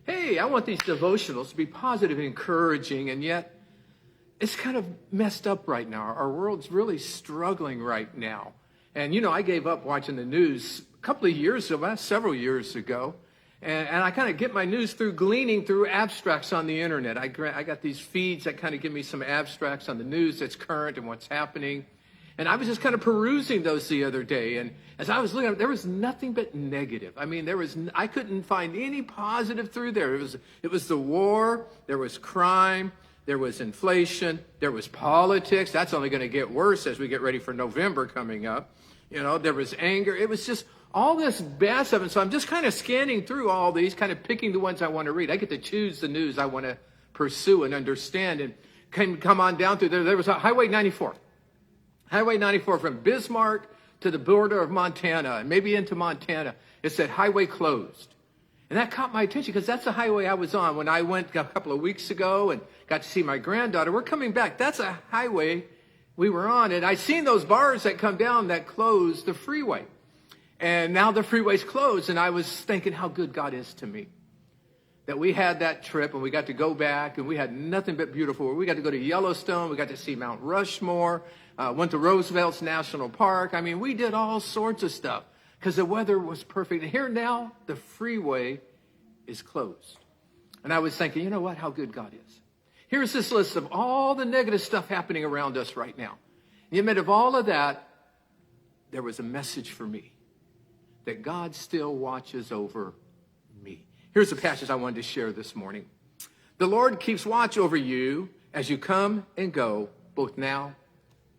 Hey, I want these devotionals to be positive and encouraging, and yet it's kind of messed up right now. Our world's really struggling right now. And, I gave up watching the news a couple of years ago, several years ago. And I kind of get my news through gleaning through abstracts on the internet. I got these feeds that kind of give me some abstracts on the news that's current and what's happening. And I was just kind of perusing those the other day. And as I was looking at it, there was nothing but negative. I mean, I couldn't find any positive through there. It was the war, there was crime, there was inflation, there was politics. That's only going to get worse as we get ready for November coming up. There was anger. It was just all this bad stuff. And so I'm just kind of scanning through all these, kind of picking the ones I want to read. I get to choose the news I want to pursue and understand. And come on down through there. There was a Highway 94. Highway 94 from Bismarck to the border of Montana, and maybe into Montana. It said highway closed. And that caught my attention because that's the highway I was on when I went a couple of weeks ago and got to see my granddaughter. We're coming back. That's a highway we were on. And I'd seen those bars that come down that close the freeway. And now the freeway's closed. And I was thinking how good God is to me. That we had that trip and we got to go back and we had nothing but beautiful. We got to go to Yellowstone. We got to see Mount Rushmore. Went to Roosevelt's National Park. I mean, we did all sorts of stuff because the weather was perfect. And here now, the freeway is closed. And I was thinking, you know what? How good God is. Here's this list of all the negative stuff happening around us right now. In the midst of all of that, there was a message for me that God still watches over me. Here's the passage I wanted to share this morning. The Lord keeps watch over you as you come and go, both now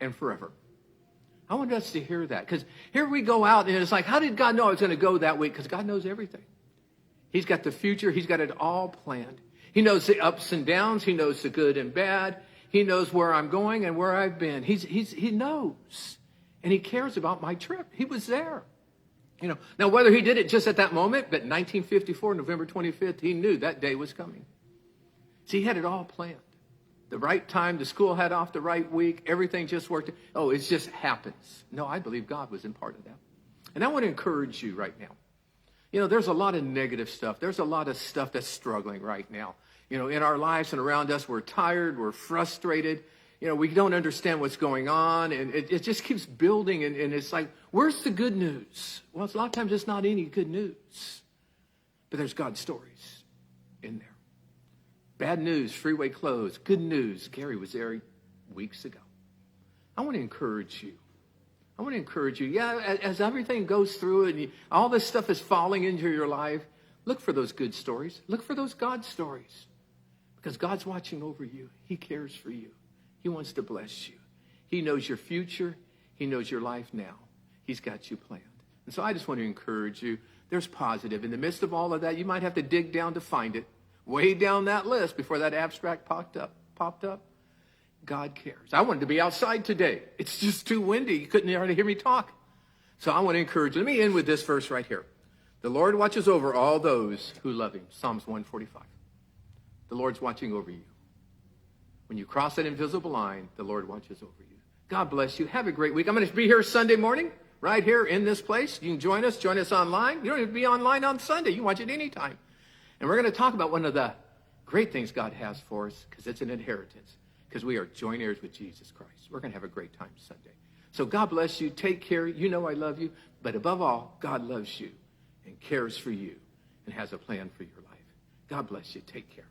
and forever. I want us to hear that because here we go out and it's like, how did God know I was going to go that way? Because God knows everything. He's got the future. He's got it all planned. He knows the ups and downs. He knows the good and bad. He knows where I'm going and where I've been. He knows. And he cares about my trip. He was there. Now whether he did it just at that moment, but 1954, November 25th, he knew that day was coming. See, he had it all planned. The right time, the school had off the right week, everything just worked. Oh, it just happens. No, I believe God was in part of that. And I want to encourage you right now. There's a lot of negative stuff. There's a lot of stuff that's struggling right now. In our lives and around us, we're tired, we're frustrated. We don't understand what's going on, and it just keeps building, and it's like, where's the good news? Well, a lot of times it's not any good news, but there's God's stories in there. Bad news, freeway closed. Good news, Gary was there weeks ago. I want to encourage you. Yeah, as everything goes through and all this stuff is falling into your life, look for those good stories. Look for those God stories. Because God's watching over you. He cares for you. He wants to bless you. He knows your future. He knows your life now. He's got you planned. And so I just want to encourage you. There's positive. In the midst of all of that, you might have to dig down to find it. Way down that list before that abstract popped up. God cares. I wanted to be outside today. It's just too windy. You couldn't hardly hear me talk. So I want to encourage you. Let me end with this verse right here. The Lord watches over all those who love him. Psalms 145. The Lord's watching over you. When you cross that invisible line, the Lord watches over you. God bless you. Have a great week. I'm going to be here Sunday morning, right here in this place. You can join us online. You don't have to be online on Sunday. You can watch it anytime. And we're going to talk about one of the great things God has for us, because it's an inheritance, because we are joint heirs with Jesus Christ. We're going to have a great time Sunday. So God bless you. Take care. You know I love you. But above all, God loves you and cares for you and has a plan for your life. God bless you. Take care.